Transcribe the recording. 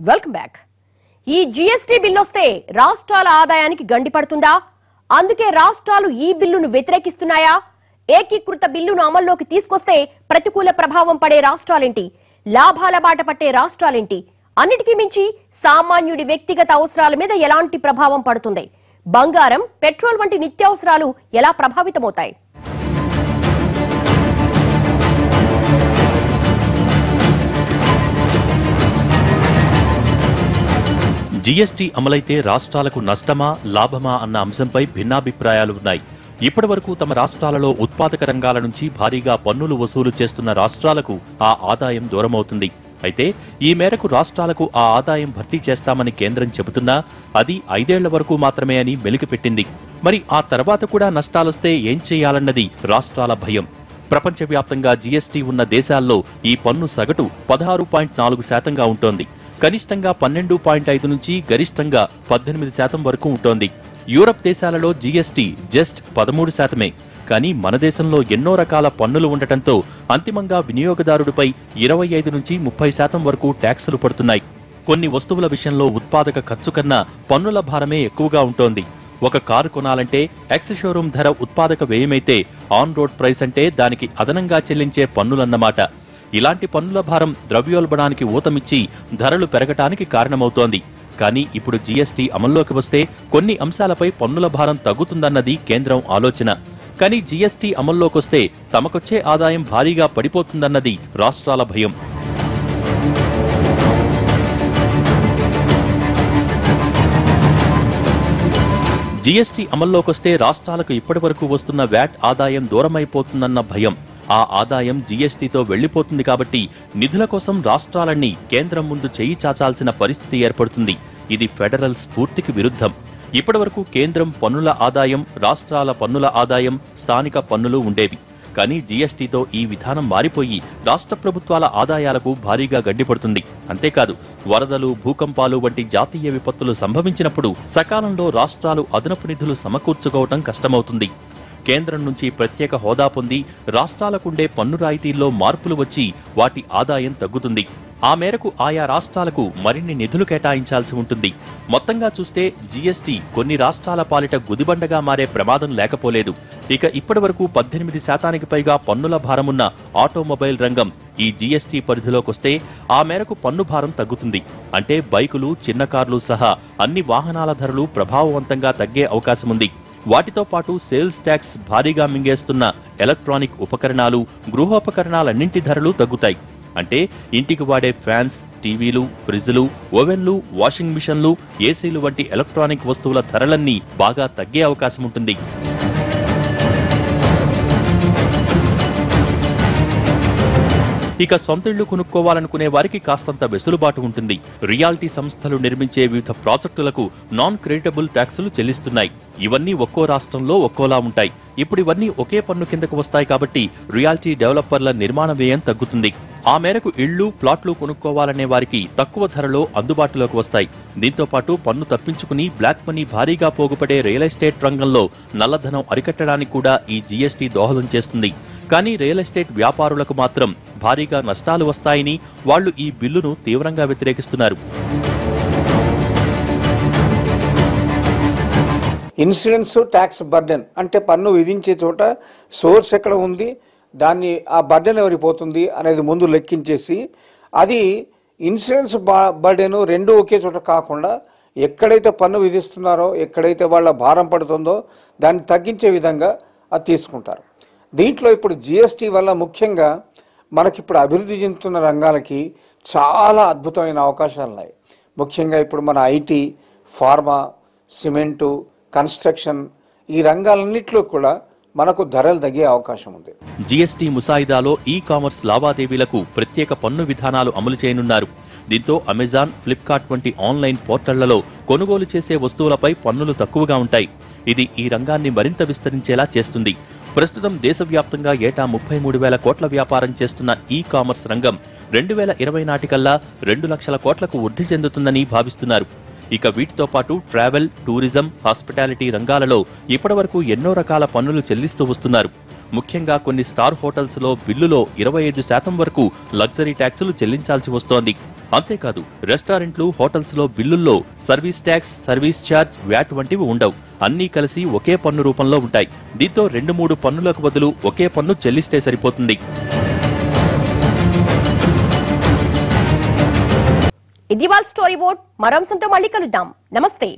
Welcome back. ఈ GST bill వస్తే రాష్ట్రాల ఆదాయానికి గండి పడుతుందా? అందుకే రాష్ట్రాలు ఈ బిల్లును వ్యతిరేకిస్తున్నాయా? ఏకీకృత బిల్లును అమల్లోకి తీసుకొస్తే ప్రతికూల ప్రభావం పడే రాష్ట్రాలేంటి? లాభాల బాట పట్టే రాష్ట్రాలేంటి? అన్నిటికీ మించి సామాన్యుడి వ్యక్తిగత అవసరాల మీద ఎలాంటి ప్రభావం పడుతుంది? బంగారం, పెట్రోల్ వంటి నిత్యావసరాలు ఎలా ప్రభావితమవుతాయి? జీఎస్టీ అమలైతే రాష్ట్రాలకు నష్టమా లాభమా అన్న అంశంపై భిన్నాభిప్రాయాలు ఉన్నాయి. ఇప్పటివరకు తమ రాష్ట్రాలలో ఉత్పాదక రంగాల నుంచి భారీగా పన్నులు వసూలు చేస్తున్న రాష్ట్రాలకు ఆ ఆదాయం దూరమవుతుంది. అయితే ఈ మేరకు రాష్ట్రాలకు ఆ ఆదాయం భర్తీ చేస్తామని కేంద్రం చెబుతున్నా అది 5 ఏళ్ల వరకు మాత్రమే అని మెలికిపెట్టింది. మరి ఆ తర్వాత కూడా నష్టాలొస్తే ఏం చేయాలన్నది రాష్ట్రాల భయం. ప్రపంచవ్యాప్తంగా జీఎస్టీ ఉన్న దేశాల్లో ఈ పన్ను సగటు 16.4% ఉంటోంది. కనిష్టంగా 12.5 నుంచి గరిష్టంగా 18% వరకు ఉంటోంది. యూరప్ దేశాలలో జీఎస్టీ జస్ట్ 13%. కానీ మన దేశంలో ఎన్నో రకాల పన్నులు ఉండటంతో అంతిమంగా వినియోగదారుడిపై 25 నుంచి 30% వరకు ట్యాక్సులు పడుతున్నాయి. కొన్ని వస్తువుల విషయంలో ఉత్పాదక ఖర్చు కన్నా పన్నుల భారమే ఎక్కువగా ఉంటోంది. ఒక కారు కొనాలంటే ఎక్స్ షోరూం ధర ఉత్పాదక వ్యయమైతే ఆన్ రోడ్ ప్రైస్ అంటే దానికి అదనంగా చెల్లించే పన్నులన్నమాట. ఇలాంటి పన్నుల భారం ద్రవ్యోల్బణానికి ఊతమిచ్చి ధరలు పెరగటానికి కారణమవుతోంది. కానీ ఇప్పుడు జీఎస్టీ అమల్లోకి వస్తే కొన్ని అంశాలపై పన్నుల భారం తగ్గుతుందన్నది కేంద్రం ఆలోచన. కానీ జీఎస్టీ అమల్లోకొస్తే తమకొచ్చే ఆదాయం భారీగా పడిపోతుందన్నది రాష్ట్రాల భయం. జీఎస్టీ అమల్లోకొస్తే రాష్ట్రాలకు ఇప్పటివరకు వస్తున్న వ్యాట్ ఆదాయం దూరమైపోతుందన్న భయం. ఆ ఆదాయం జీఎస్టీతో వెళ్లిపోతుంది కాబట్టి నిధుల కోసం రాష్ట్రాలన్నీ కేంద్రం ముందు చెయ్యి చాచాల్సిన పరిస్థితి ఏర్పడుతుంది. ఇది ఫెడరల్ స్ఫూర్తికి విరుద్ధం. ఇప్పటివరకు కేంద్రం పన్నుల ఆదాయం, రాష్ట్రాల పన్నుల ఆదాయం, స్థానిక పన్నులు ఉండేవి. కానీ జీఎస్టీతో ఈ విధానం మారిపోయి రాష్ట్ర ప్రభుత్వాల ఆదాయాలకు భారీగా గడ్డిపడుతుంది. అంతేకాదు వరదలు, భూకంపాలు వంటి జాతీయ విపత్తులు సంభవించినప్పుడు సకాలంలో రాష్ట్రాలు అదనపు నిధులు సమకూర్చుకోవటం కష్టమవుతుంది. కేంద్రం నుంచి ప్రత్యేక హోదా పొంది రాష్ట్రాలకుండే పన్ను రాయితీల్లో మార్పులు వచ్చి వాటి ఆదాయం తగ్గుతుంది. ఆ మేరకు ఆయా రాష్ట్రాలకు మరిన్ని నిధులు కేటాయించాల్సి ఉంటుంది. మొత్తంగా చూస్తే జీఎస్టీ కొన్ని రాష్ట్రాల పాలిట గుదిబండగా మారే ప్రమాదం లేకపోలేదు. ఇక ఇప్పటివరకు 18% పైగా పన్నుల భారమున్న ఆటోమొబైల్ రంగం ఈ జీఎస్టీ పరిధిలోకొస్తే ఆ మేరకు పన్ను భారం తగ్గుతుంది. అంటే బైకులు, చిన్న కార్లు సహా అన్ని వాహనాల ధరలు ప్రభావవంతంగా తగ్గే అవకాశముంది. వాటితో పాటు సేల్స్ ట్యాక్స్ భారీగా మింగేస్తున్న ఎలక్ట్రానిక్ ఉపకరణాలు, గృహోపకరణాలన్నింటి ధరలు తగ్గుతాయి. అంటే ఇంటికి వాడే ఫ్యాన్స్, టీవీలు, ఫ్రిడ్జ్లు, ఓవెన్లు, వాషింగ్ మిషన్లు, ఏసీలు వంటి ఎలక్ట్రానిక్ వస్తువుల ధరలన్నీ బాగా తగ్గే అవకాశం ఉంటుంది. ఇక సొంతిళ్లు కొనుక్కోవాలనుకునే వారికి కాస్తంత వెసులుబాటు ఉంటుంది. రియాల్టీ సంస్థలు నిర్మించే వివిధ ప్రాజెక్టులకు నాన్ క్రెడిటబుల్ ట్యాక్సులు చెల్లిస్తున్నాయి. ఇవన్నీ ఒక్కో రాష్ట్రంలో ఒక్కోలా ఉంటాయి. ఇప్పుడు ఇవన్నీ ఒకే పన్ను కిందకు వస్తాయి కాబట్టి రియాల్టీ డెవలపర్ల నిర్మాణ వ్యయం తగ్గుతుంది. ఆ మేరకు ఇళ్లు, ప్లాట్లు కొనుక్కోవాలనే వారికి తక్కువ ధరలో అందుబాటులోకి వస్తాయి. దీంతో పాటు పన్ను తప్పించుకుని బ్లాక్ మనీ భారీగా పోగుపడే రియల్ ఎస్టేట్ రంగంలో నల్లధనం అరికట్టడానికి కూడా ఈ జీఎస్టీ దోహదం చేస్తుంది. కానీ రియల్ ఎస్టేట్ వ్యాపారులకు మాత్రం భారీగా నష్టాలు వస్తాయని వాళ్లు ఈ బిల్లును తీవ్రంగా వ్యతిరేకిస్తున్నారు. ఇన్సూరెన్స్ ట్యాక్స్ బర్డెన్ అంటే పన్ను విధించే చోట సోర్స్ ఎక్కడ ఉంది, దాన్ని ఆ బర్డెన్ ఎవరికి పోతుంది అనేది ముందు లెక్కించేసి అది ఇన్సూరెన్స్ బర్డెన్ రెండు ఒకే చోట కాకుండా ఎక్కడైతే పన్ను విధిస్తున్నారో, ఎక్కడైతే వాళ్ళ భారం పడుతుందో దాన్ని తగ్గించే విధంగా అది తీసుకుంటారు. దీంట్లో ఇప్పుడు జీఎస్టీ వల్ల ముఖ్యంగా మనకిప్పుడు అభివృద్ధి చెందుతున్న రంగాలకి చాలా అద్భుతమైన అవకాశాలు ఉన్నాయి. ముఖ్యంగా ఇప్పుడు మన ఐటీ, ఫార్మా, సిమెంటు, కన్స్ట్రక్షన్ ఈ రంగాలన్నింటిలో కూడా మనకు ధరలు తగ్గే అవకాశం ఉంది. జీఎస్టీ ముసాయిదాలో ఈ కామర్స్ లావాదేవీలకు ప్రత్యేక పన్ను విధానాలు అమలు చేయనున్నారు. దీంతో అమెజాన్, ఫ్లిప్కార్ట్ వంటి ఆన్లైన్ పోర్టళ్లలో కొనుగోలు చేసే వస్తువులపై పన్నులు తక్కువగా ఉంటాయి. ఇది ఈ రంగాన్ని మరింత విస్తరించేలా చేస్తుంది. ప్రస్తుతం దేశవ్యాప్తంగా ఏటా 33,000 కోట్ల వ్యాపారం చేస్తున్న ఈ కామర్స్ రంగం 2020 నాటికల్లా 2 లక్షల కోట్లకు వృద్ధి చెందుతుందని భావిస్తున్నారు. ఇక వీటితో పాటు ట్రావెల్, టూరిజం, హాస్పిటాలిటీ రంగాలలో ఇప్పటివరకు ఎన్నో రకాల పన్నులు చెల్లిస్తూ వస్తున్నారు. ముఖ్యంగా కొన్ని స్టార్ హోటల్స్ లో బిల్లులో 25% వరకు లగ్జరీ ట్యాక్సులు చెల్లించాల్సి వస్తోంది. అంతేకాదు రెస్టారెంట్లు, హోటల్స్ లో బిల్లుల్లో service tax, service charge, VAT వంటివి ఉండవు. అన్నీ కలిసి ఒకే పన్ను రూపంలో ఉంటాయి. దీంతో 2-3 పన్నులకు బదులు ఒకే పన్ను చెల్లిస్తే సరిపోతుంది. ఇది వాళ్ళ స్టోరీ బోర్డ్. మరో అంశంతో మళ్ళీ కలుద్దాం. నమస్తే.